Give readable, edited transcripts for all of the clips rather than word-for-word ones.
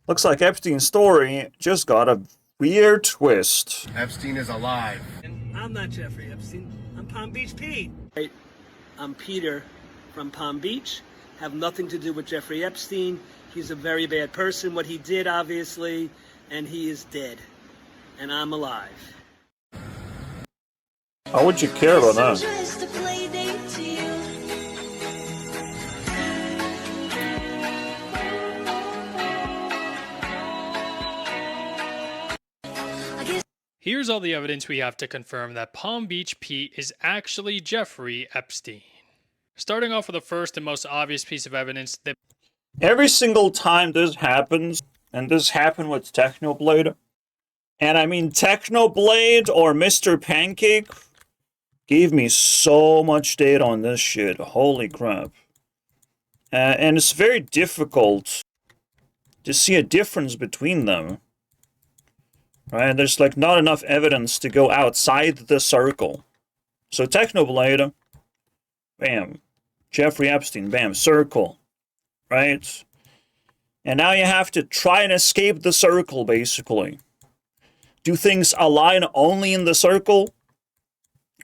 Looks like Epstein's story just got a weird twist. Epstein is alive. And I'm not Jeffrey Epstein. I'm Palm Beach Pete. Right. I'm Peter from Palm Beach. Have nothing to do with Jeffrey Epstein. He's a very bad person, what he did, obviously, and he is dead. And I'm alive. How would you care about that? Here's all the evidence we have to confirm that Palm Beach Pete is actually Jeffrey Epstein. Starting off with the first and most obvious piece of evidence that every single time this happens, and this happened with Technoblade, and I mean Technoblade or Mr. Pancake gave me so much data on this shit. Holy crap. And it's very difficult to see a difference between them. Right? There's like not enough evidence to go outside the circle. So Technoblade, bam. Jeffrey Epstein, bam, circle. Right? And now you have to try and escape the circle, basically. Do things align only in the circle?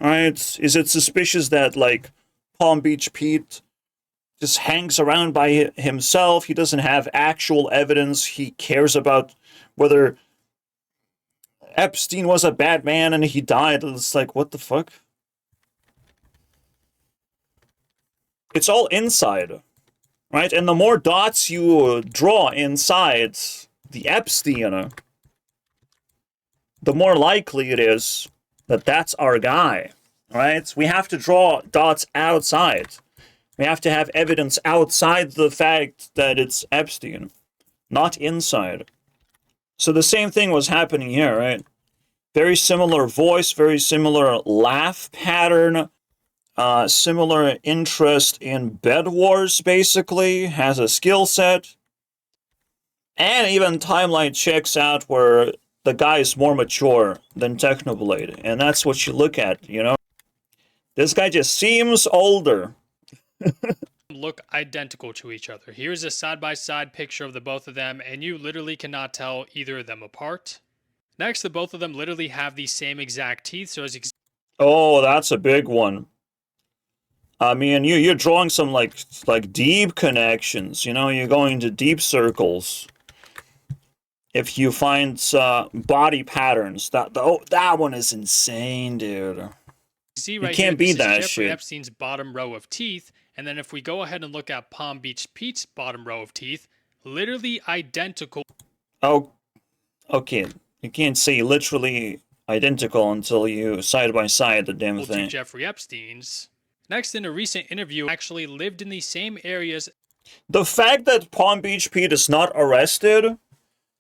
Right? Is it suspicious that, like, Palm Beach Pete just hangs around by himself? He doesn't have actual evidence. He cares about whether Epstein was a bad man and he died. It's like, what the fuck? It's all inside, right? And the more dots you draw inside the Epstein, the more likely it is that that's our guy, right? We have to draw dots outside. We have to have evidence outside the fact that it's Epstein, not inside. So the same thing was happening here, right? Very similar voice, very similar laugh pattern, similar interest in bed wars, basically, has a skill set. And even timeline checks out where the guy is more mature than Technoblade. And that's what you look at, you know? This guy just seems older. look identical to each other. Here's a side-by-side picture of the both of them, and you literally cannot tell either of them apart. Next, the both of them literally have the same exact teeth, so as oh, that's a big one. I mean, you're drawing some like deep connections, you know, you're going to deep circles. If you find body patterns, that one is insane, dude. see right you can't here, beat this is that Jeffrey shit. Epstein's bottom row of teeth, and then if we go ahead and look at Palm Beach Pete's bottom row of teeth, literally identical. Oh, okay. You can't say literally identical until you side by side the damn thing. To Jeffrey Epstein's. Next, in a recent interview, actually lived in the same areas. The fact that Palm Beach Pete is not arrested,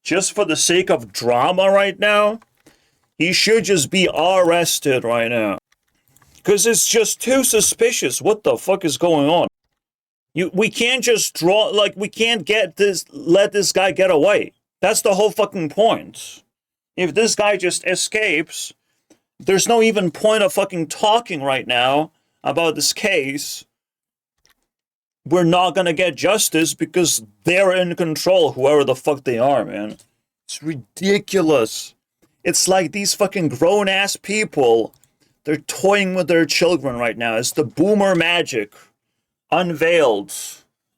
just for the sake of drama right now, he should just be arrested right now. Because it's just too suspicious. What the fuck is going on? We can't just draw, like, we can't let this guy get away. That's the whole fucking point. If this guy just escapes, there's no even point of fucking talking right now about this case. We're not gonna get justice because they're in control, whoever the fuck they are, man. It's ridiculous. It's like these fucking grown-ass people, they're toying with their children right now. It's the boomer magic unveiled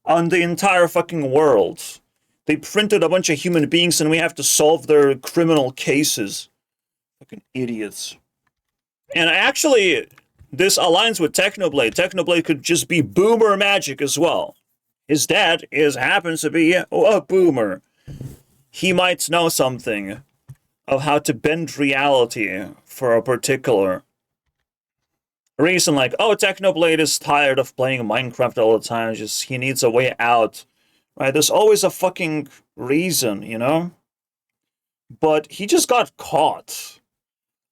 on the entire fucking world. They printed a bunch of human beings and we have to solve their criminal cases. Fucking idiots. And actually, this aligns with Technoblade. Technoblade could just be boomer magic as well. His dad happens to be a boomer. He might know something of how to bend reality for a particular reason. Like, oh, Technoblade is tired of playing Minecraft all the time. Just he needs a way out. Right? There's always a fucking reason, you know? But he just got caught.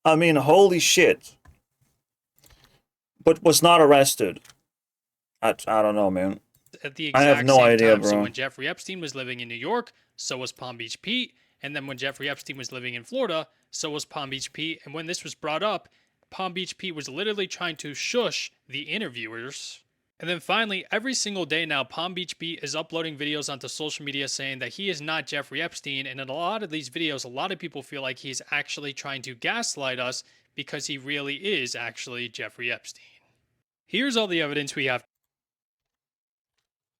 I mean, holy shit. But was not arrested. I don't know, man. At the exact I have no same idea, time. bro. So when Jeffrey Epstein was living in New York, so was Palm Beach Pete. And then when Jeffrey Epstein was living in Florida, so was Palm Beach Pete. And when this was brought up, Palm Beach Pete was literally trying to shush the interviewers. And then finally, every single day now, Palm Beach Pete is uploading videos onto social media saying that he is not Jeffrey Epstein. And in a lot of these videos, a lot of people feel like he's actually trying to gaslight us because he really is actually Jeffrey Epstein. Here's all the evidence we have.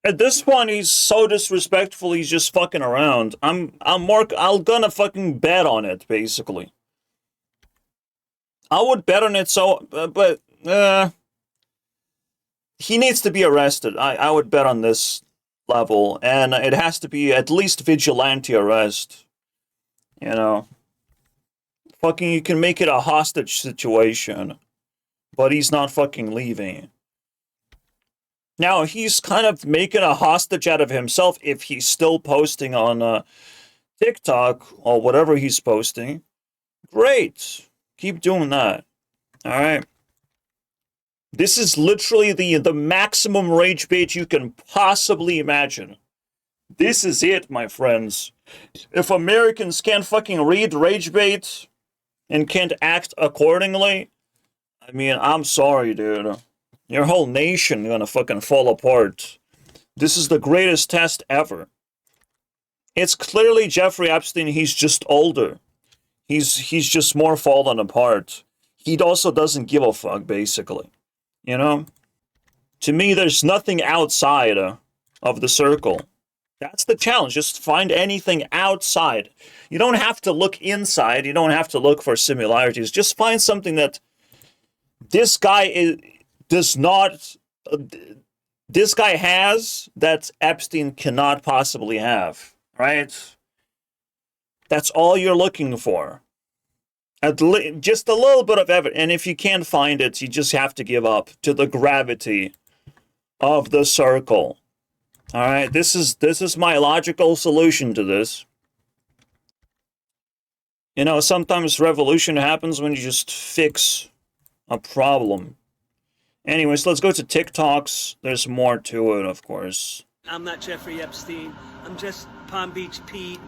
At this point, he's so disrespectful, he's just fucking around. I'm gonna fucking bet on it, basically. I would bet on it, but he needs to be arrested. I would bet on this level, and it has to be at least vigilante arrest. You know, fucking, you can make it a hostage situation, but he's not fucking leaving. Now, he's kind of making a hostage out of himself if he's still posting on TikTok or whatever he's posting. Great. Keep doing that. All right. This is literally the maximum rage bait you can possibly imagine. This is it, my friends. If Americans can't fucking read rage bait and can't act accordingly, I mean, I'm sorry, dude. Your whole nation gonna fucking fall apart. This is the greatest test ever. It's clearly Jeffrey Epstein. He's just older. He's just more fallen apart. He also doesn't give a fuck, basically. You know? To me, there's nothing outside of the circle. That's the challenge. Just find anything outside. You don't have to look inside. You don't have to look for similarities. Just find something that this guy this guy has that Epstein cannot possibly have, right? That's all you're looking for. Just a little bit of evidence. And if you can't find it, you just have to give up to the gravity of the circle. All right, this is my logical solution to this. You know, sometimes revolution happens when you just fix a problem. Anyways, let's go to TikToks. There's more to it, of course. I'm not Jeffrey Epstein. I'm just Palm Beach Pete.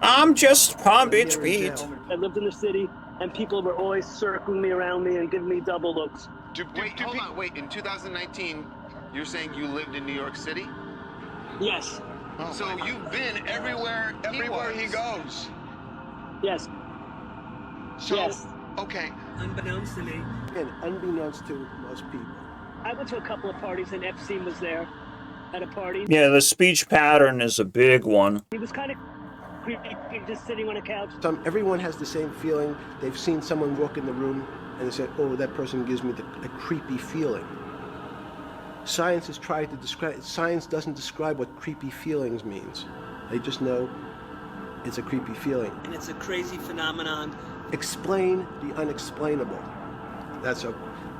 I'm just Palm Beach Pete. I lived in the city, and people were always circling me around me and giving me double looks. Wait. In 2019, you're saying you lived in New York City? Yes. Oh, so you've been everywhere he goes. Yes. So, yes. Okay. Unbeknownst to me. And unbeknownst to most people. I went to a couple of parties, and Epstein was there at a party. Yeah, the speech pattern is a big one. He was kind of creepy, just sitting on a couch. Everyone has the same feeling. They've seen someone walk in the room, and they said, oh, that person gives me a creepy feeling. Science has tried to describe. Science doesn't describe what creepy feelings means. They just know it's a creepy feeling. And it's a crazy phenomenon. Explain the unexplainable.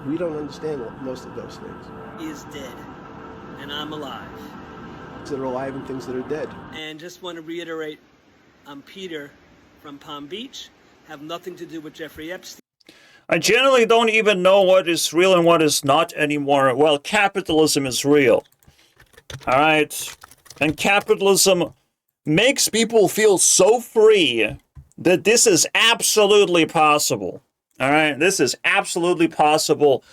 We don't understand most of those things. He is dead, and I'm alive. Things that are alive and things that are dead. And just want to reiterate, I'm Peter from Palm Beach. Have nothing to do with Jeffrey Epstein. I generally don't even know what is real and what is not anymore. Well, capitalism is real. All right? And capitalism makes people feel so free that this is absolutely possible. All right? This is absolutely possible.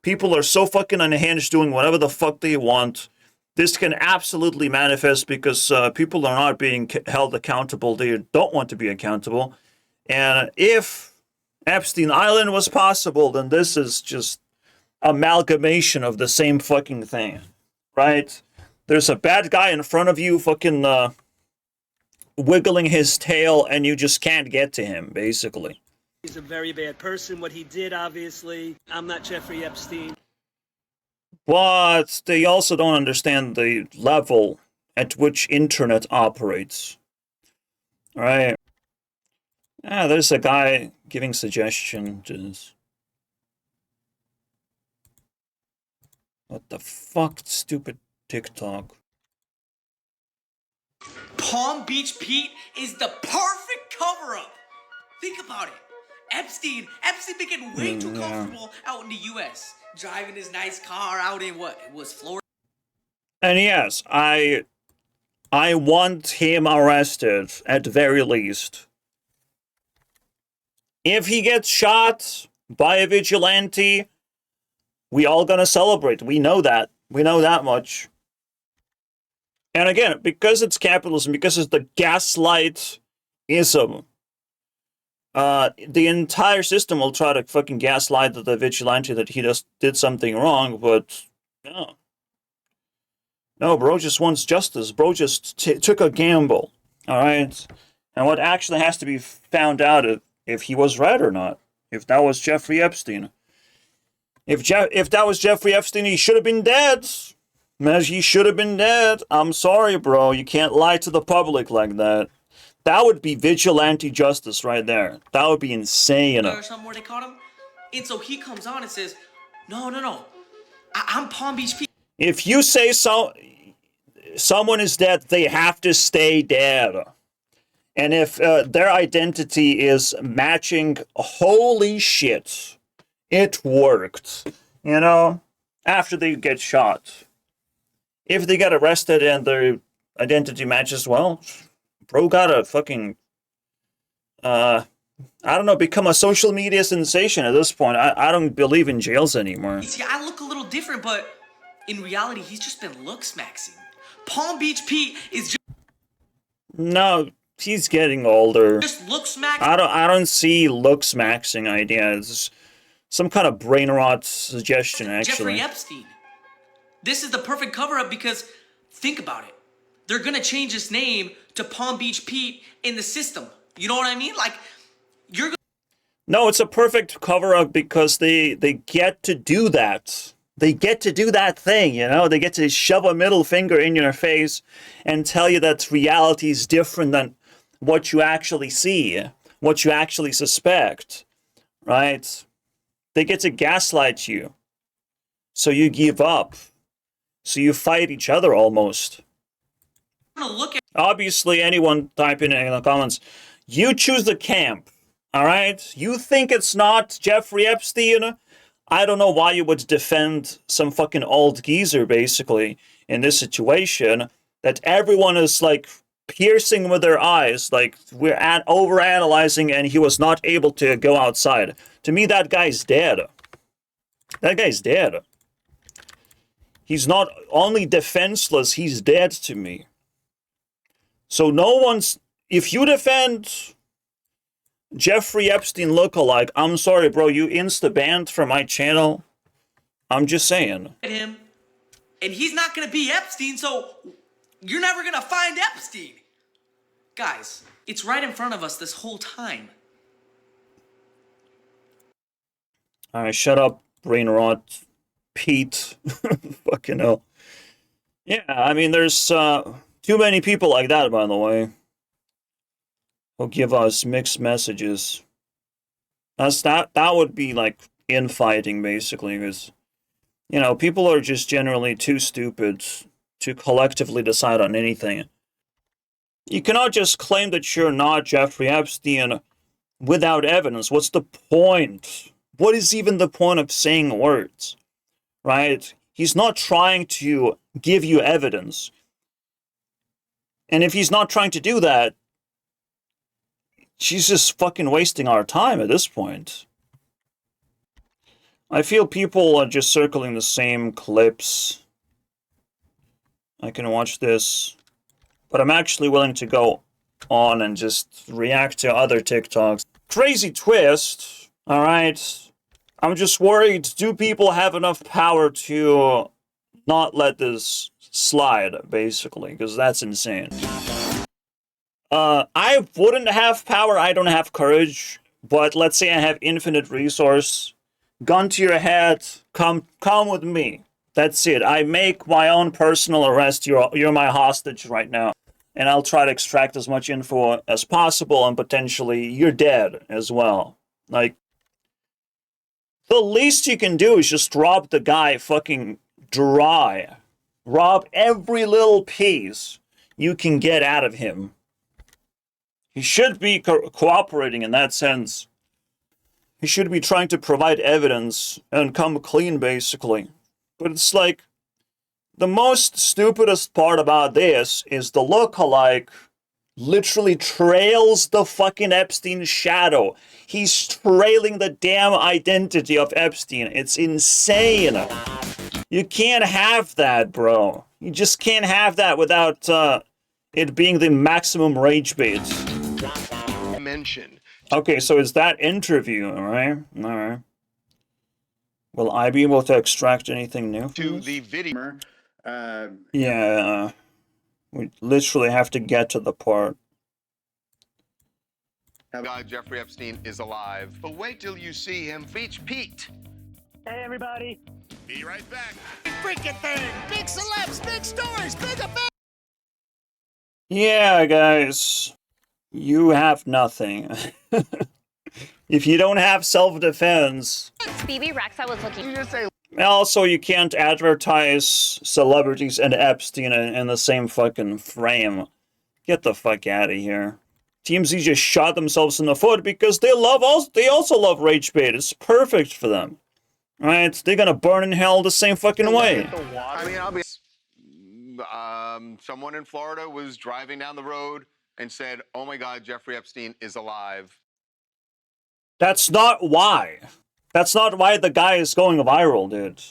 People are so fucking unhinged doing whatever the fuck they want. This can absolutely manifest because people are not being held accountable. They don't want to be accountable. And if Epstein Island was possible, then this is just amalgamation of the same fucking thing, right? There's a bad guy in front of you fucking wiggling his tail, and you just can't get to him, basically. He's a very bad person. What he did, obviously. I'm not Jeffrey Epstein. But they also don't understand the level at which internet operates. All right. There's a guy giving suggestions. What the fuck, stupid TikTok. Palm Beach Pete is the perfect cover-up. Think about it. Epstein became way too comfortable out in the U.S. Driving his nice car out in what? It was Florida. And yes, I want him arrested at the very least. If he gets shot by a vigilante, We all gonna celebrate. We know that. We know that much. And again, because it's capitalism, because it's the gaslightism, the entire system will try to fucking gaslight the vigilante that he just did something wrong, but no. No, bro just wants justice. Bro just took a gamble, alright? And what actually has to be found out if he was right or not. If that was Jeffrey Epstein. If that was Jeffrey Epstein, he should have been dead. Man, he should have been dead. I'm sorry, bro. You can't lie to the public like that. That would be vigilante justice right there. That would be insane. Or something where they caught him. And so he comes on and says, no. I'm Palm Beach Pete. If you say someone is dead, they have to stay dead. And if their identity is matching, holy shit, it worked. You know, after they get shot. If they get arrested and their identity matches, well, bro gotta fucking, I don't know, become a social media sensation at this point. I don't believe in jails anymore. See, I look a little different, but in reality, he's just been looks maxing. Palm Beach Pete is just... No, he's getting older. Just looks maxing. I don't see looks maxing ideas. Some kind of brain rot suggestion, actually. Jeffrey Epstein. This is the perfect cover-up because, think about it. They're gonna change his name to Palm Beach Pete in the system. You know what I mean? Like, you're gonna... No, it's a perfect cover-up because they get to do that. They get to do that thing, you know? They get to shove a middle finger in your face and tell you that reality is different than what you actually see, what you actually suspect, right? They get to gaslight you. So you give up. So you fight each other almost. look at... Obviously, anyone typing in the comments, you choose the camp, all right? You think it's not Jeffrey Epstein? I don't know why you would defend some fucking old geezer, basically, in this situation, that everyone is, like, piercing with their eyes, like, we're overanalyzing and he was not able to go outside. To me, that guy's dead. That guy's dead. He's not only defenseless, he's dead to me. So no one's... If you defend Jeffrey Epstein lookalike, I'm sorry, bro, you insta-banned from my channel. I'm just saying. Him, and he's not going to be Epstein, so you're never going to find Epstein. Guys, it's right in front of us this whole time. Alright, shut up, brain rot. Pete. Fucking hell. Yeah, I mean, there's too many people like that, by the way, who give us mixed messages. That would be like infighting, basically, because, you know, people are just generally too stupid to collectively decide on anything. You cannot just claim that you're not Jeffrey Epstein without evidence. What's the point? What is even the point of saying words? Right? He's not trying to give you evidence. And if he's not trying to do that, she's just fucking wasting our time at this point. I feel people are just circling the same clips. I can watch this. But I'm actually willing to go on and just react to other TikToks. Crazy twist, alright? I'm just worried, do people have enough power to not let this slide, basically? Because that's insane. I wouldn't have power, I don't have courage. But let's say I have infinite resource. Gun to your head, come with me. That's it. I make my own personal arrest. You're my hostage right now. And I'll try to extract as much info as possible, and potentially you're dead as well. Like, the least you can do is just rob the guy fucking dry. Rob every little piece you can get out of him. He should be cooperating in that sense. He should be trying to provide evidence and come clean, basically. But it's like, the most stupidest part about this is the lookalike literally trails the fucking Epstein shadow. He's trailing the damn identity of Epstein. It's insane. You can't have that, bro. You just can't have that without it being the maximum rage bait. Mention. Okay, so it's that interview, alright? Alright. Will I be able to extract anything new from To this? the video. Yeah, we literally have to get to the part. God, Jeffrey Epstein is alive. But wait till you see him feature Pete. Hey, everybody. Be right back. Freaking thing! Big celebs, big stories, big events! Yeah, guys. You have nothing. If you don't have self-defense... BB Rexa was looking... Also, you can't advertise celebrities and Epstein in the same fucking frame. Get the fuck out of here. TMZ just shot themselves in the foot because they also love rage bait. It's perfect for them. Right? They're gonna burn in hell the same fucking way. I mean, I'll be... someone in Florida was driving down the road and said, oh my God, Jeffrey Epstein is alive. That's not why. That's not why the guy is going viral, dude.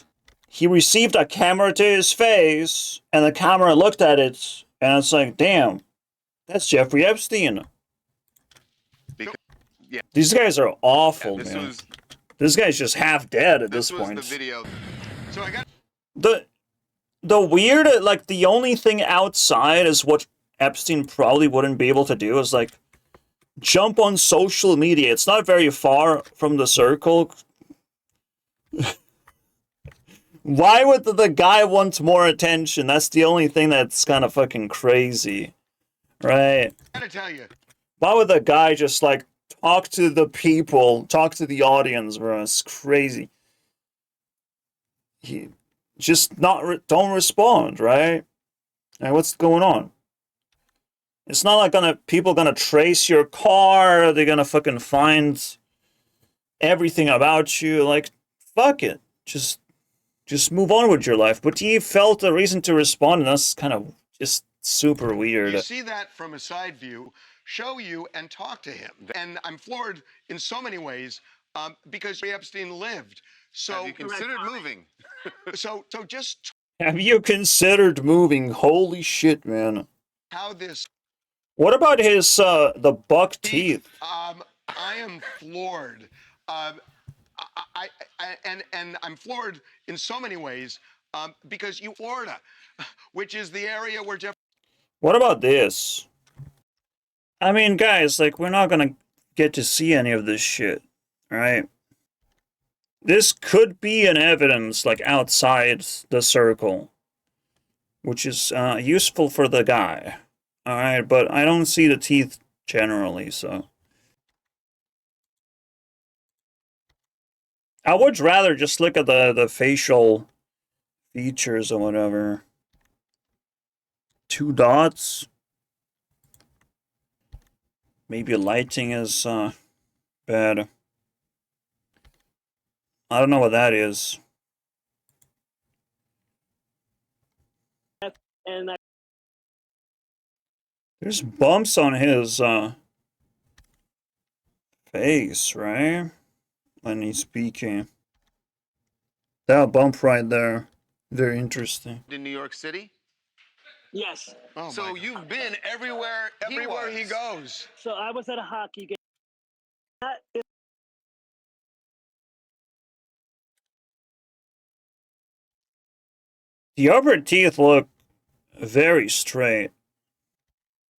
He received a camera to his face, and the camera looked at it, and it's like, damn, that's Jeffrey Epstein. Because, yeah. These guys are awful, Yeah, man. This guy's just half dead at this point. This was the video. So I got... The weird, like, the only thing outside is what Epstein probably wouldn't be able to do is, like, jump on social media. It's not very far from the circle. Why would the guy want more attention? That's the only thing that's kind of fucking crazy. Right? I gotta tell you. Why would the guy just, like, talk to the people, talk to the audience, bro? It's crazy. He just don't respond, right? Like, what's going on? It's not like people gonna trace your car. They're gonna fucking find everything about you. Like, fuck it. Just move on with your life. But he felt a reason to respond, and that's kind of just super weird. You see that from a side view, show you and talk to him. And I'm floored in so many ways because Epstein lived. So have you considered moving? so just... Have you considered moving? Holy shit, man. How this... What about his, the buck teeth? I am floored. And I'm floored in so many ways because Florida, which is the area where Jeff... What about this? I mean, guys, like, we're not gonna get to see any of this shit, right? This could be an evidence, like, outside the circle, which is useful for the guy. Alright, but I don't see the teeth generally, so... I would rather just look at the facial features or whatever. 2 dots. Maybe lighting is bad. I don't know what that is. And There's bumps on his face, right? When he's speaking. That bump right there. Very interesting. In New York City? yes. Oh, so you've been everywhere he goes. So I was at a hockey game. The upper teeth look very straight.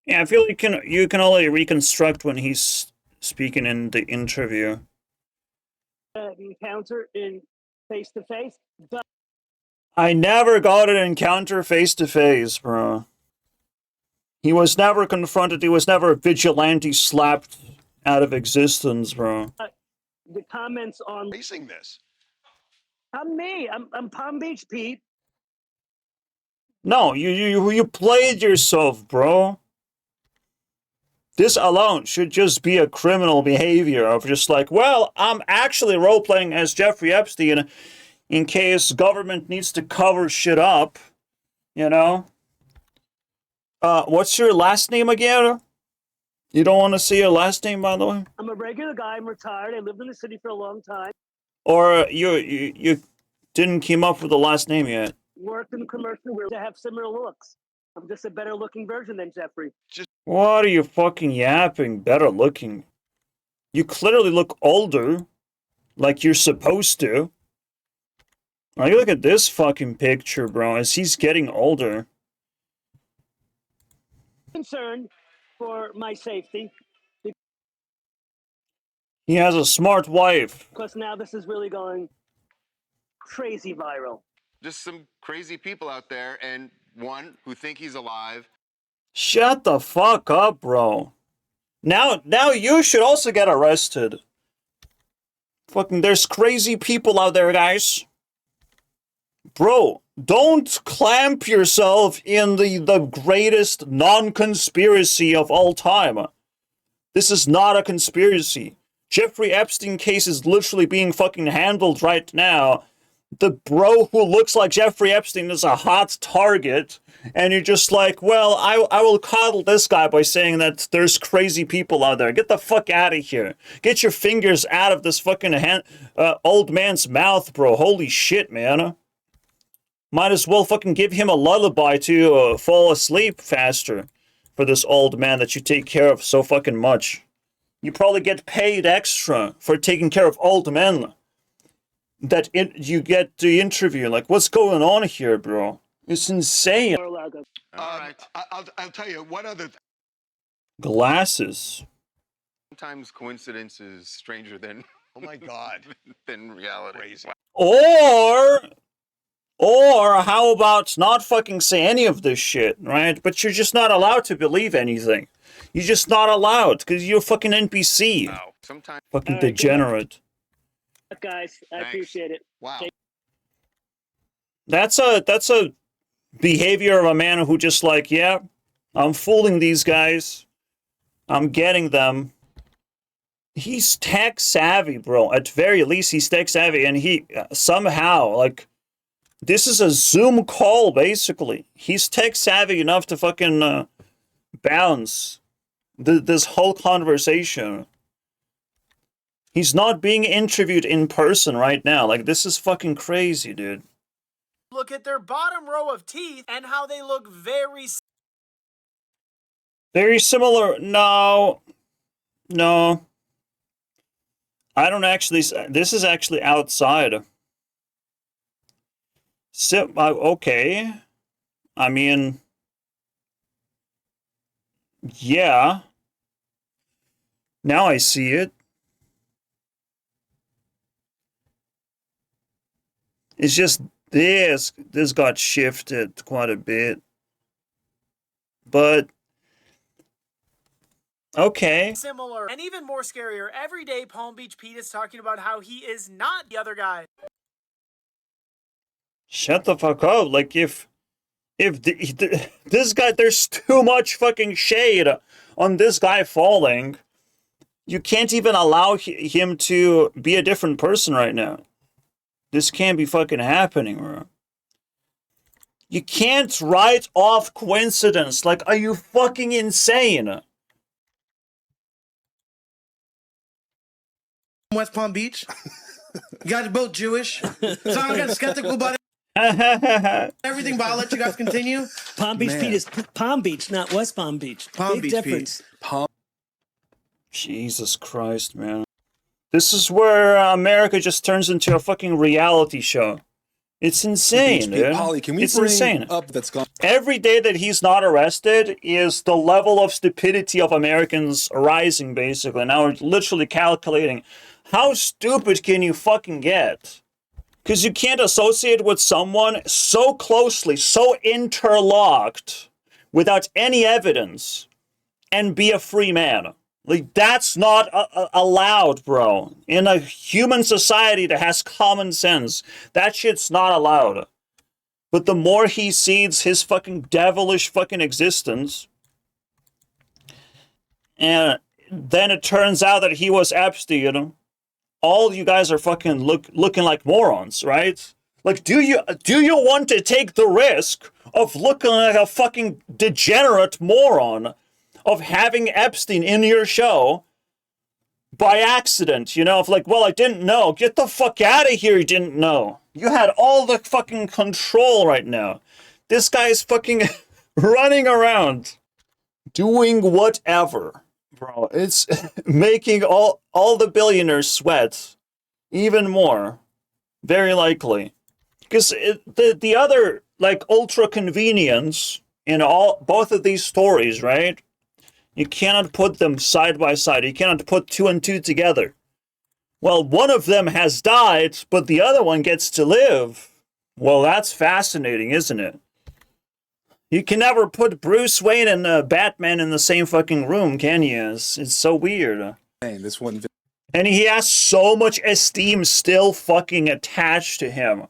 Yeah, I feel you can only reconstruct when he's speaking in the interview. Encounter in face-to-face. I never got an encounter face-to-face, bro. He was never confronted. He was never vigilante slapped out of existence, bro. The comments on... Facing this. I'm me. I'm Palm Beach Pete. No, you played yourself, bro. This alone should just be a criminal behavior of just like, well, I'm actually role-playing as Jeffrey Epstein in case government needs to cover shit up, you know? What's your last name again? You don't want to see your last name, by the way? I'm a regular guy. I'm retired. I lived in the city for a long time. Or you didn't come up with the last name yet? Worked in commercial where they have similar looks. I'm just a better looking version than Jeffrey. What are you fucking yapping? Better looking. You clearly look older. Like you're supposed to. Like, look at this fucking picture, bro, as he's getting older. Concerned for my safety. He has a smart wife. Because now this is really going crazy viral. Just some crazy people out there, and one who think he's alive. Shut the fuck up, bro. Now you should also get arrested. Fucking, there's crazy people out there, guys. Bro, don't clamp yourself in the greatest non-conspiracy of all time. This is not a conspiracy. Jeffrey Epstein case is literally being fucking handled right now. The bro who looks like Jeffrey Epstein is a hot target, and you're just like, well, I will coddle this guy by saying that there's crazy people out there. Get the fuck out of here. Get your fingers out of this fucking old man's mouth, bro. Holy shit, man. Might as well fucking give him a lullaby to fall asleep faster for this old man that you take care of so fucking much. You probably get paid extra for taking care of old men. That you get the interview. Like, what's going on here, bro? It's insane. All right. I'll tell you, what other... Glasses. Sometimes coincidence is stranger than... Oh my God. Than reality. Crazy. Or how about not fucking say any of this shit, right? But you're just not allowed to believe anything. You're just not allowed, because you're a fucking NPC. Wow. Sometimes... Fucking degenerate. Guys, I appreciate it. Wow. That's a behavior of a man who just like, yeah, I'm fooling these guys. I'm getting them. He's tech savvy, bro. At very least, he's tech savvy, and he somehow, like, this is a Zoom call, basically. He's tech savvy enough to fucking bounce this whole conversation. He's not being interviewed in person right now. Like, this is fucking crazy, dude. Look at their bottom row of teeth and how they look very similar. No. I don't actually... This is actually outside. Okay. I mean... Yeah. Now I see it. It's just this got shifted quite a bit. But okay. similar. And even more scarier, every day Palm Beach Pete is talking about how he is not the other guy. Shut the fuck up. Like, if this guy, there's too much fucking shade on this guy falling. You can't even allow him to be a different person right now. This can't be fucking happening, bro. You can't write off coincidence. Like, are you fucking insane? West Palm Beach. You guys are both Jewish. So I'm kind of skeptical about everything, but I'll let you guys continue. Palm Beach Pete is Palm Beach, not West Palm Beach. Palm Big Beach difference. Pete. Jesus Christ, man. This is where America just turns into a fucking reality show. It's insane, dude. Holly, can we it's bring insane. up that's gone? Every day that he's not arrested is the level of stupidity of Americans rising, basically. Now we're literally calculating how stupid can you fucking get? Because you can't associate with someone so closely, so interlocked, without any evidence, and be a free man. Like, that's not allowed, bro. In a human society that has common sense, that shit's not allowed. But the more he sees his fucking devilish fucking existence, and then it turns out that he was Epstein, all you guys are fucking looking like morons, right? Like, do you want to take the risk of looking like a fucking degenerate moron of having Epstein in your show by accident, you know, of like, well, I didn't know. Get the fuck out of here, you didn't know. You had all the fucking control right now. This guy's fucking running around, doing whatever, bro. It's making all the billionaires sweat even more, very likely. Because the other, like, ultra convenience in both of these stories, right? You cannot put them side by side. You cannot put two and two together. Well, one of them has died, but the other one gets to live. Well, that's fascinating, isn't it? You can never put Bruce Wayne and Batman in the same fucking room, can you? It's so weird. Man, this one. And he has so much esteem still fucking attached to him.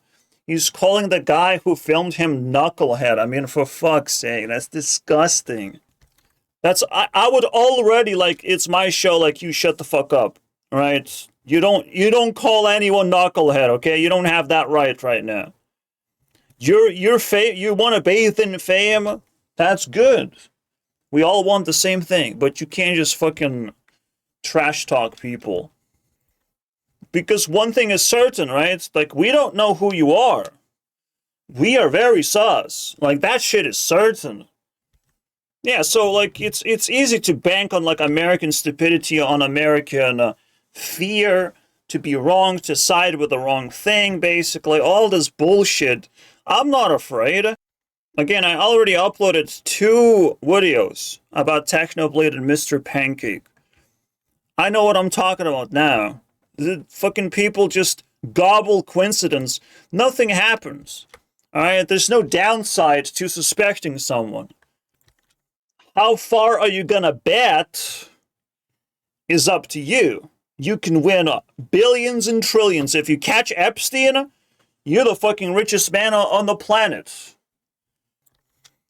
He's calling the guy who filmed him knucklehead. I mean, for fuck's sake, that's disgusting. I would already, like, it's my show, like, you shut the fuck up, right? You don't call anyone knucklehead, okay? You don't have that right now. You want to bathe in fame? That's good. We all want the same thing, but you can't just fucking trash talk people. Because one thing is certain, right? Like, we don't know who you are. We are very sus. Like, that shit is certain. Yeah, so, like, it's easy to bank on, like, American stupidity, on American fear, to be wrong, to side with the wrong thing, basically. All this bullshit. I'm not afraid. Again, I already uploaded 2 videos about Technoblade and Mr. Pancake. I know what I'm talking about now. The fucking people just gobble coincidence. Nothing happens. Alright? There's no downside to suspecting someone. How far are you gonna bet is up to you. You can win billions and trillions. If you catch Epstein, you're the fucking richest man on the planet.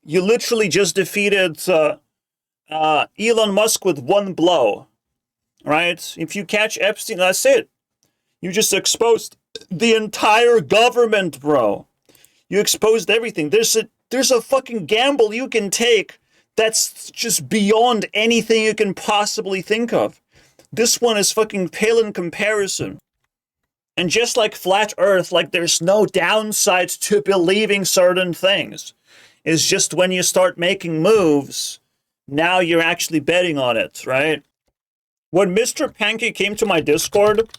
You literally just defeated Elon Musk with one blow. Right? If you catch Epstein, that's it. You just exposed the entire government, bro. You exposed everything. There's a fucking gamble you can take that's just beyond anything you can possibly think of. This one is fucking pale in comparison. And just like flat Earth, like, there's no downside to believing certain things. It's just when you start making moves, now you're actually betting on it, right? When Mr. Pancake came to my Discord,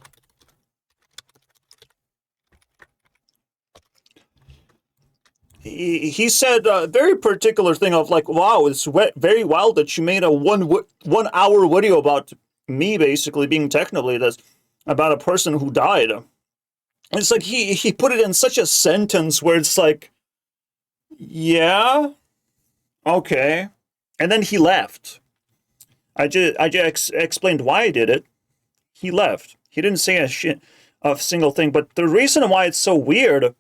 he said a very particular thing of like, wow, it's very wild that you made a one hour video about me basically being Technoblade, about a person who died. And it's like he put it in such a sentence where it's like, yeah, okay. And then he left. I just explained why I did it. He left. He didn't say a single thing. But the reason why it's so weird,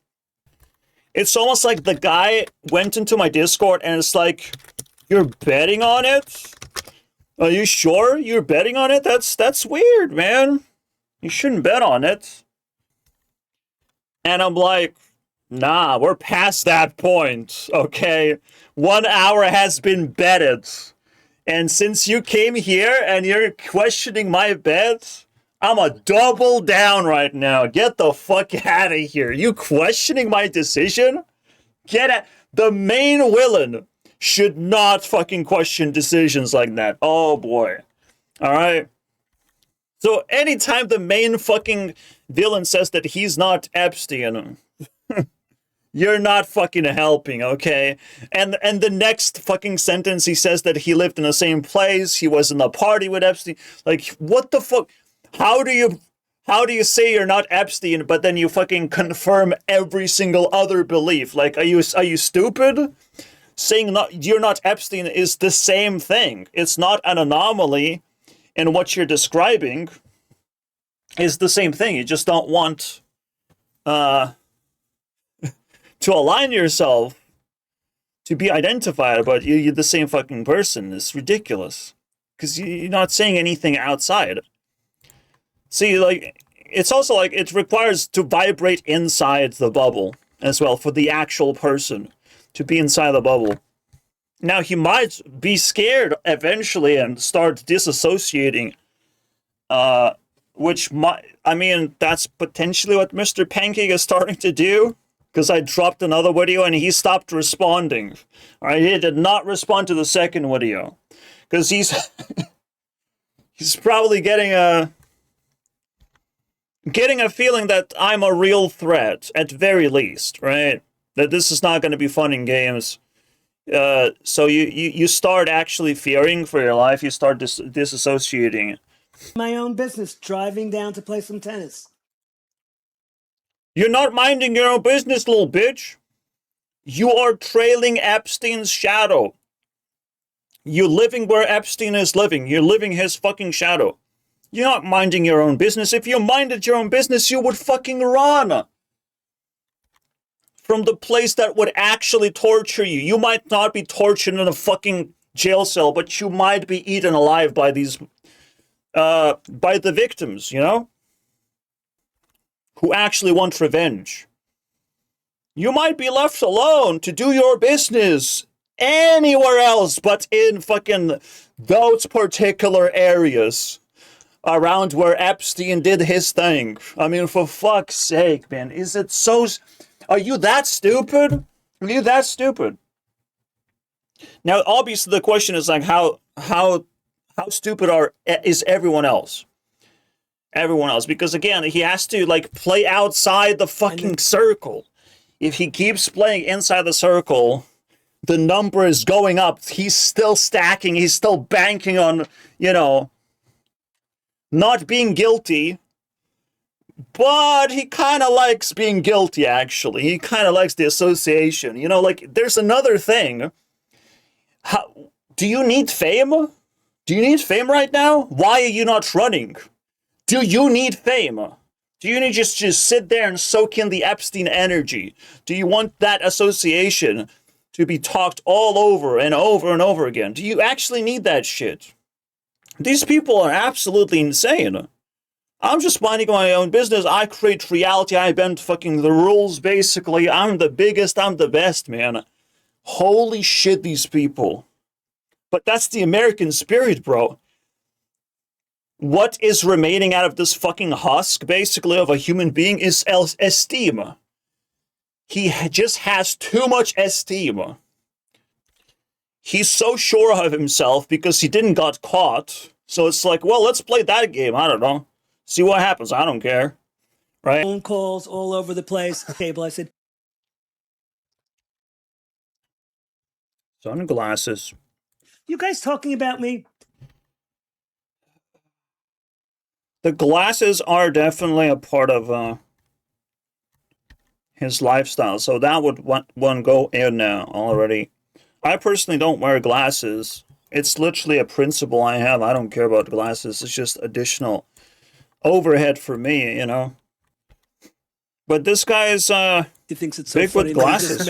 it's almost like the guy went into my Discord and it's like, you're betting on it? Are you sure you're betting on it? That's weird, man. You shouldn't bet on it. And I'm like, nah, we're past that point, okay? 1 hour has been betted. And since you came here and you're questioning my bet, I'm a double down right now. Get the fuck out of here. You questioning my decision? Get out. The main villain should not fucking question decisions like that. Oh boy. Alright? So anytime the main fucking villain says that he's not Epstein, you're not fucking helping, okay? And the next fucking sentence he says that he lived in the same place, he was in a party with Epstein. Like, what the fuck? How do you say you're not Epstein, but then you fucking confirm every single other belief? Like, are you stupid? Saying you're not Epstein is the same thing. It's not an anomaly, and what you're describing is the same thing. You just don't want to align yourself to be identified, but you're the same fucking person. It's ridiculous. Because you're not saying anything outside. See, like, it's also like it requires to vibrate inside the bubble as well for the actual person to be inside the bubble. Now, he might be scared eventually and start disassociating, which might, I mean, that's potentially what Mr. Pancake is starting to do, because I dropped another video and he stopped responding. All right, he did not respond to the second video, because he's probably getting a feeling that I'm a real threat, at very least, right? That this is not going to be fun in games. So you start actually fearing for your life. You start disassociating. My own business, driving down to play some tennis. You're not minding your own business, little bitch. You are trailing Epstein's shadow. You're living where Epstein is living. You're living his fucking shadow. You're not minding your own business. If you minded your own business, you would fucking run from the place that would actually torture you. You might not be tortured in a fucking jail cell, but you might be eaten alive by these, by the victims, you know? Who actually want revenge. You might be left alone to do your business anywhere else but in fucking those particular areas around where Epstein did his thing. I mean, for fuck's sake, man. Is it so... Are you that stupid? Are you that stupid? Now, obviously, the question is like, how stupid is everyone else? Everyone else, because again, he has to like play outside the fucking circle. If he keeps playing inside the circle, the number is going up. He's still stacking. He's still banking on, you know, not being guilty. But he kind of likes being guilty, actually. He kind of likes the association. You know, like, there's another thing. Do you need fame? Do you need fame right now? Why are you not running? Do you need fame? Do you need just sit there and soak in the Epstein energy? Do you want that association to be talked all over and over and over again? Do you actually need that shit? These people are absolutely insane. I'm just minding my own business. I create reality. I bend fucking the rules, basically. I'm the biggest. I'm the best, man. Holy shit, these people. But that's the American spirit, bro. What is remaining out of this fucking husk, basically, of a human being is esteem. He just has too much esteem. He's so sure of himself because he didn't got caught. So it's like, well, let's play that game. I don't know. See what happens. I don't care. Right? Phone calls all over the place. Table. I said, sunglasses. you guys talking about me? The glasses are definitely a part of his lifestyle. So that would one go in now already. I personally don't wear glasses. It's literally a principle I have. I don't care about glasses. It's just additional overhead for me, you know. But this guy is He thinks it's so big funny with glasses.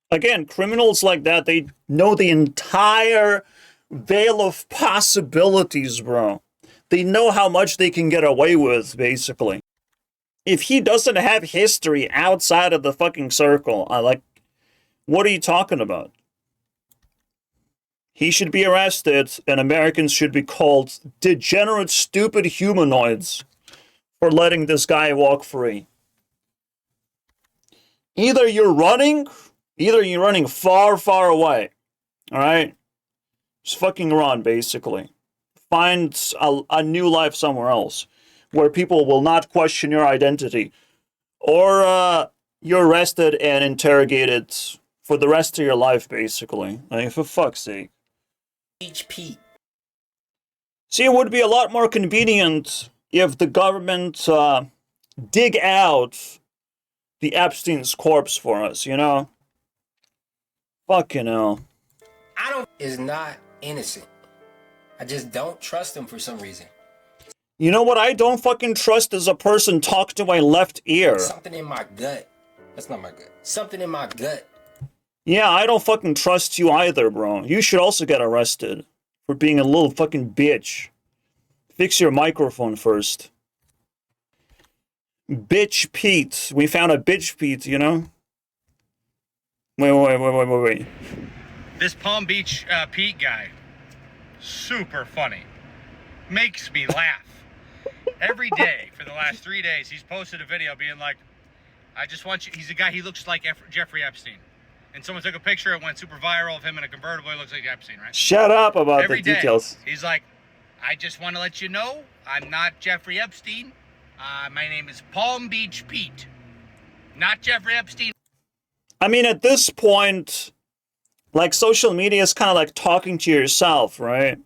Again, criminals like that, they know the entire veil of possibilities, bro. They know how much they can get away with, basically. If he doesn't have history outside of the fucking circle, what are you talking about? He should be arrested, and Americans should be called degenerate, stupid humanoids for letting this guy walk free. Either you're running far, far away. All right? Just fucking run, basically. Find a new life somewhere else where people will not question your identity. Or you're arrested and interrogated for the rest of your life, basically. Like, for fuck's sake. HP. See, it would be a lot more convenient if the government dig out the Epstein's corpse for us, you know? Fucking hell. Is not innocent. I just don't trust him for some reason. You know what I don't fucking trust is a person talk to my left ear. Something in my gut. That's not my gut. Something in my gut. Yeah, I don't fucking trust you either, bro. You should also get arrested for being a little fucking bitch. Fix your microphone first. Bitch Pete. We found a bitch Pete, you know? Wait. This Palm Beach Pete guy, super funny. Makes me laugh. Every day for the last 3 days, he's posted a video being like, I just want you, he's a guy, he looks like Jeffrey Epstein. And someone took a picture, it went super viral of him in a convertible, he looks like Epstein, right? Shut up about Every the details. Day, he's like, I just want to let you know, I'm not Jeffrey Epstein. My name is Palm Beach Pete. Not Jeffrey Epstein. I mean, at this point, like, social media is kind of like talking to yourself, right?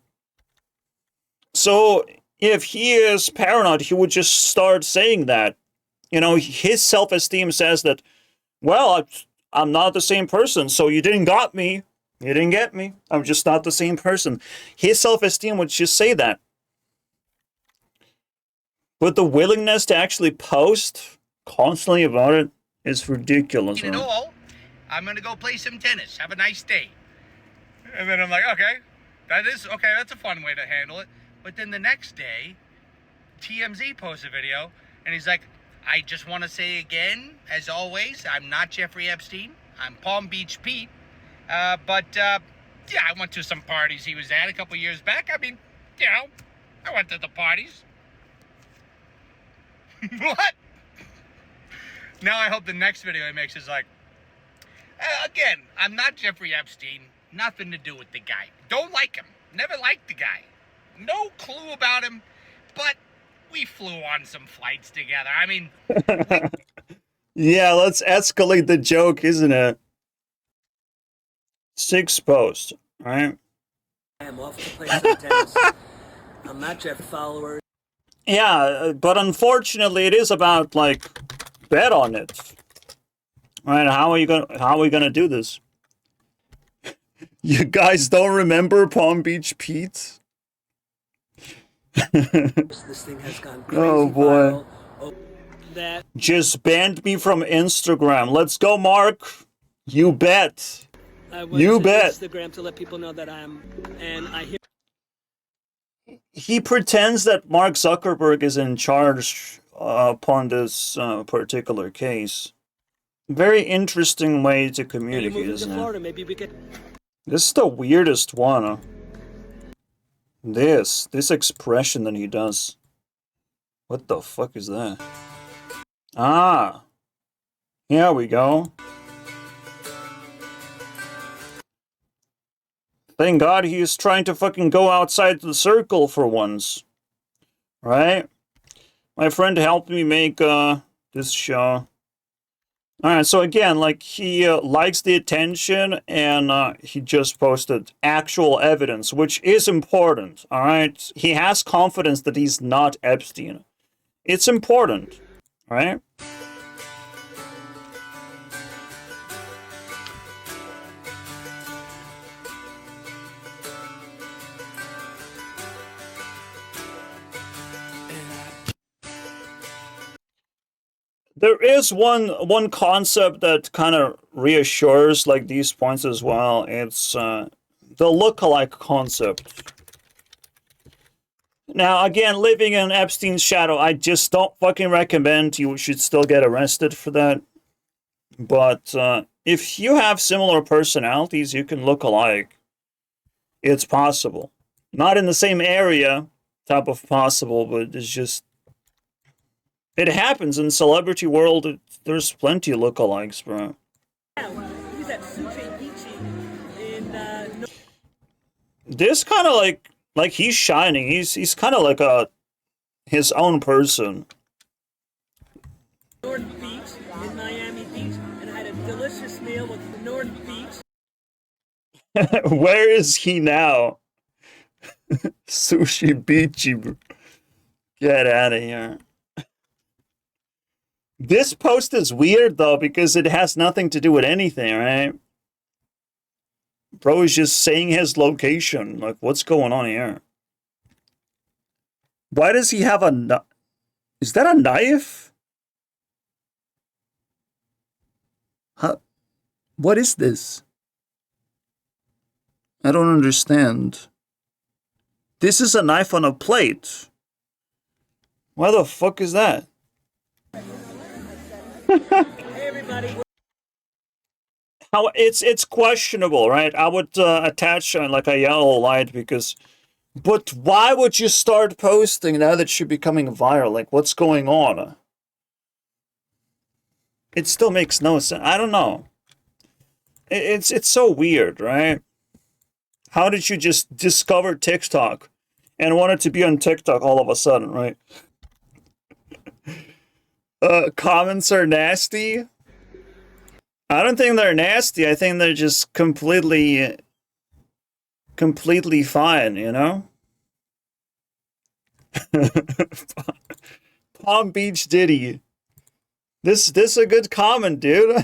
So if he is paranoid, he would just start saying that. You know, his self-esteem says that, well, I'm not the same person, so you didn't got me. You didn't get me. I'm just not the same person. His self-esteem would just say that. But the willingness to actually post constantly about it is ridiculous. At all. I'm going to go play some tennis. Have a nice day. And then I'm like, okay, that's a fun way to handle it. But then the next day, TMZ posts a video, and he's like, I just want to say again, as always, I'm not Jeffrey Epstein. I'm Palm Beach Pete. Yeah, I went to some parties he was at a couple years back. I mean, you know, I went to the parties. What? Now I hope the next video he makes is like, again, I'm not Jeffrey Epstein. Nothing to do with the guy. Don't like him. Never liked the guy. No clue about him, but we flew on some flights together. I mean... Yeah, let's escalate the joke, isn't it? 6 posts, right? I'm off to play some tennis. I'm not Jeff follower. Yeah, but unfortunately it is about, like, bet on it. Right, how are we gonna do this? You guys don't remember Palm Beach Pete? This thing has gone crazy. Oh boy. That just banned me from Instagram. Let's go, Mark. You bet. You bet. Instagram to let people know that I hear. He pretends that Mark Zuckerberg is in charge upon this particular case. Very interesting way to communicate, isn't it? Maybe we could... This is the weirdest one. Huh? This expression that he does. What the fuck is that? Ah. Here we go. Thank God he is trying to fucking go outside the circle for once. Right? My friend helped me make this show. Alright, so again, like, he likes the attention, and he just posted actual evidence, which is important, alright? He has confidence that he's not Epstein. It's important, alright? There is one concept that kind of reassures like these points as well. It's the lookalike concept. Now, again, living in Epstein's shadow, I just don't fucking recommend you should still get arrested for that. But if you have similar personalities, you can look alike. It's possible. Not in the same area, type of possible, but it's just... It happens in celebrity world. There's plenty of lookalikes, bro. This kind of like he's shining. He's kind of like his own person. North Beach in Miami Beach, and I had a delicious meal with North Beach. Where is he now? Sushi Beachy, bro. Get out of here. This post is weird, though, because it has nothing to do with anything, right? Bro is just saying his location. Like, what's going on here? Why does he have a knife? Is that a knife? Huh? What is this? I don't understand. This is a knife on a plate. Why the fuck is that? Hey everybody. how it's questionable, right? I would attach like a yellow light because, but why would you start posting now that you're becoming viral? Like, what's going on? It still makes no sense. I don't know. It's so weird, right? How did you just discover TikTok and wanted to be on TikTok all of a sudden, right? Comments are nasty. I don't think they're nasty. I think they're just completely fine, you know? Palm Beach Diddy. This a good comment, dude.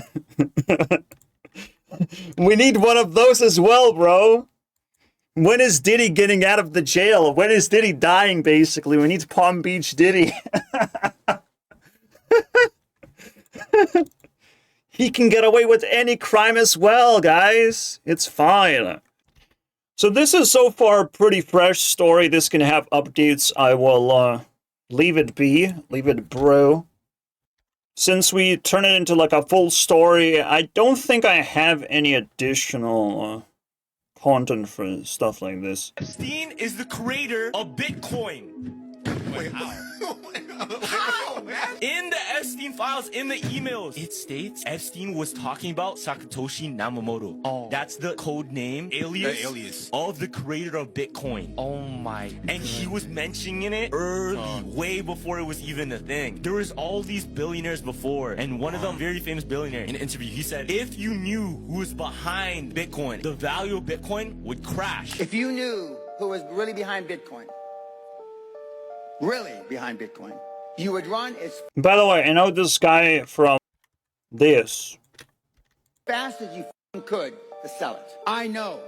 We need one of those as well, bro. When is Diddy getting out of the jail? When is Diddy dying, basically? We need Palm Beach Diddy. He can get away with any crime as well, guys. It's fine. So this is so far a pretty fresh story. This can have updates. I will leave it be. Leave it bro. Since we turn it into like a full story, I don't think I have any additional content for stuff like this. Epstein is the creator of Bitcoin. Wait, how? How, man? In the Epstein files, in the emails, it states Epstein was talking about Satoshi Nakamoto. Oh. That's the code name, alias of the creator of Bitcoin. Oh my. And he was mentioning it early, way before it was even a thing. There was all these billionaires before, and one of them, very famous billionaire, in an interview, he said, if you knew who was behind Bitcoin, the value of Bitcoin would crash. If you knew who was really behind Bitcoin, you would run as By the way, I know this guy from this. fast as you could to sell it. I know,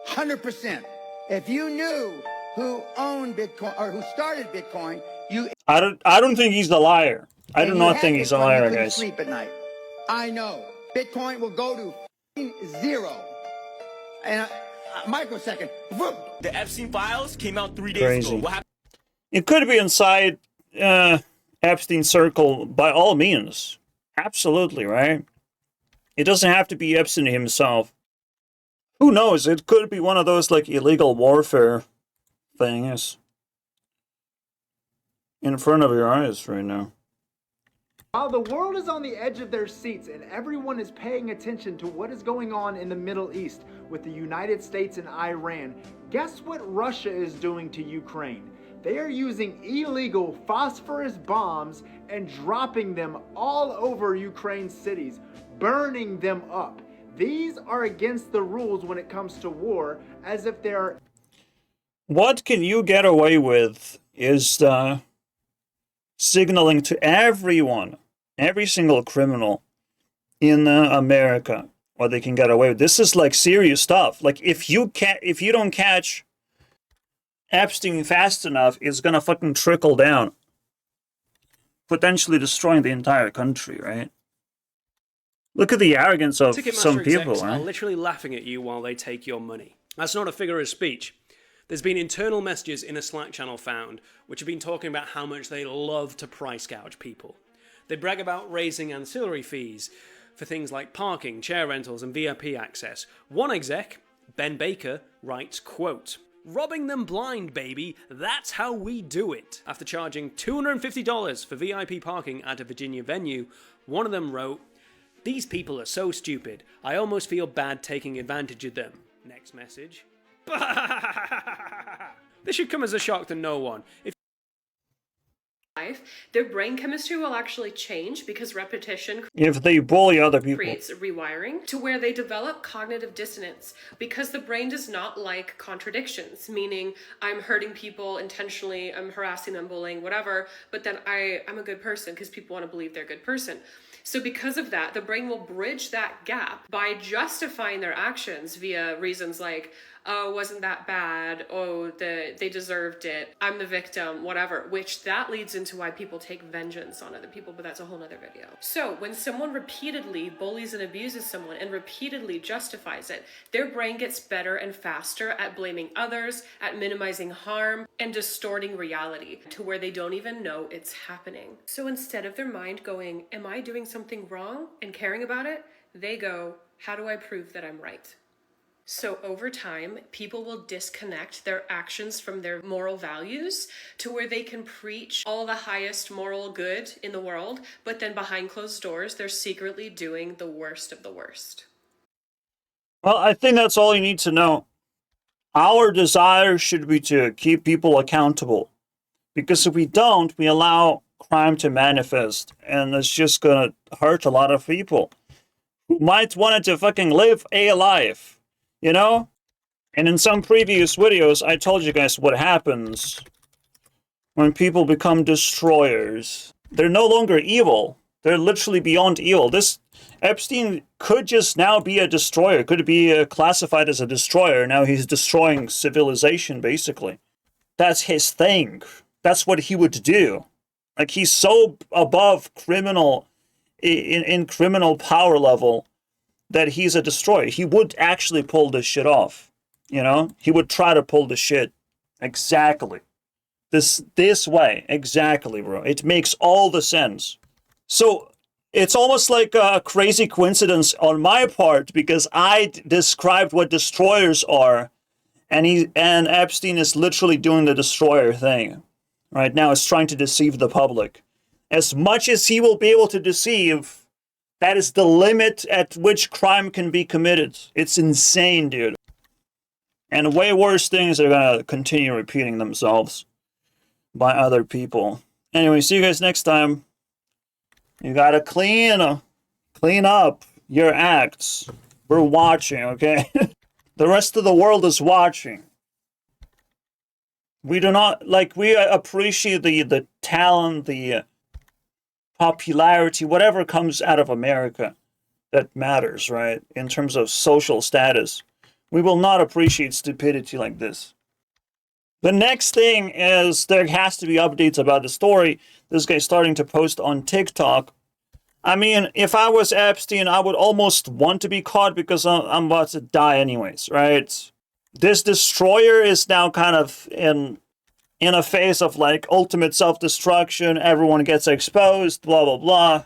100%. If you knew who owned Bitcoin or who started Bitcoin, you. I don't think he's a liar. I do not think he's a liar, you couldn't guys. sleep at night. I know. Bitcoin will go to zero. And a microsecond. Whoop. The Epstein files came out 3 days Crazy. ago. What happened? It could be inside Epstein's circle by all means. Absolutely, right? It doesn't have to be Epstein himself. Who knows? It could be one of those like illegal warfare things in front of your eyes right now. While the world is on the edge of their seats and everyone is paying attention to what is going on in the Middle East with the United States and Iran, guess what Russia is doing to Ukraine? They are using illegal phosphorus bombs and dropping them all over Ukraine's cities, burning them up. These are against the rules when it comes to war, as if they're... What can you get away with is signaling to everyone, every single criminal in America, what they can get away with. This is like serious stuff. Like if you don't catch Epstein fast enough, it's gonna fucking trickle down, potentially destroying the entire country, right? Look at the arrogance of some people, Ticketmaster right? are literally laughing at you while they take your money. That's not a figure of speech. There's been internal messages in a Slack channel found which have been talking about how much they love to price gouge people. They brag about raising ancillary fees for things like parking, chair rentals, and VIP access. One exec, Ben Baker, writes, quote, "Robbing them blind, baby. That's how we do it." After charging $250 for VIP parking at a Virginia venue, one of them wrote, "These people are so stupid. I almost feel bad taking advantage of them." Next message. This should come as a shock to no one. Their brain chemistry will actually change because repetition If they bully other people. creates rewiring to where they develop cognitive dissonance because the brain does not like contradictions, meaning I'm hurting people intentionally, I'm harassing them, bullying, whatever, but then I'm a good person because people want to believe they're a good person. So because of that, the brain will bridge that gap by justifying their actions via reasons like, oh, wasn't that bad? Oh, they deserved it. I'm the victim, whatever, which that leads into why people take vengeance on other people, but that's a whole nother video. So when someone repeatedly bullies and abuses someone and repeatedly justifies it, their brain gets better and faster at blaming others, at minimizing harm, and distorting reality to where they don't even know it's happening. So instead of their mind going, am I doing something wrong, and caring about it, they go, How do I prove that I'm right? So over time, people will disconnect their actions from their moral values to where they can preach all the highest moral good in the world, but then behind closed doors, they're secretly doing the worst of the worst. Well, I think that's all you need to know. Our desire should be to keep people accountable. Because if we don't, we allow crime to manifest. And it's just gonna hurt a lot of people who might want to fucking live a life. You know? And in some previous videos, I told you guys what happens when people become destroyers. They're no longer evil. They're literally beyond evil. This Epstein could just now be a destroyer. Could be classified as a destroyer. Now he's destroying civilization, basically. That's his thing. That's what he would do. Like, he's so above criminal, in criminal power level, that he's a destroyer. He would actually pull this shit off. You know? He would try to pull the shit. Exactly. This way. Exactly, bro. It makes all the sense. So, it's almost like a crazy coincidence on my part, because I described what destroyers are, and Epstein is literally doing the destroyer thing. Right now, is trying to deceive the public. As much as he will be able to deceive, that is the limit at which crime can be committed. It's insane, dude. And way worse things are gonna continue repeating themselves by other people. Anyway, see you guys next time. You gotta clean up your acts. We're watching, okay? The rest of the world is watching. We do not, like, we appreciate the talent, the popularity, whatever comes out of America that matters, right? In terms of social status. We will not appreciate stupidity like this. The next thing is there has to be updates about the story. This guy's starting to post on TikTok. I mean, if I was Epstein, I would almost want to be caught because I'm about to die anyways, right? This destroyer is now kind of in a phase of like ultimate self-destruction. Everyone gets exposed, blah, blah, blah.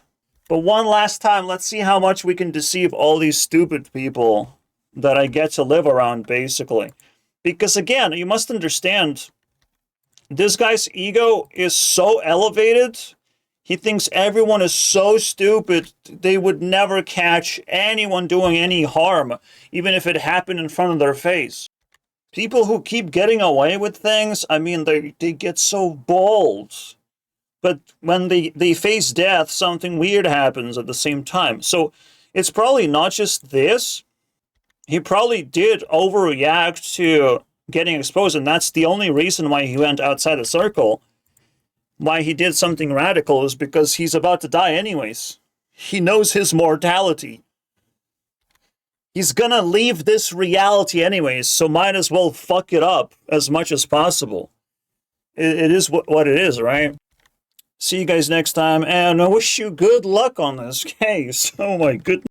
But one last time, let's see how much we can deceive all these stupid people that I get to live around, basically. Because again, you must understand, this guy's ego is so elevated. He thinks everyone is so stupid, they would never catch anyone doing any harm, even if it happened in front of their face. People who keep getting away with things, I mean, they get so bold. But when they face death, something weird happens at the same time. So it's probably not just this. He probably did overreact to getting exposed, and that's the only reason why he went outside the circle. Why he did something radical is because he's about to die anyways. He knows his mortality. He's gonna leave this reality anyways, so might as well fuck it up as much as possible. It is what it is, right? See you guys next time, and I wish you good luck on this case. Oh my goodness.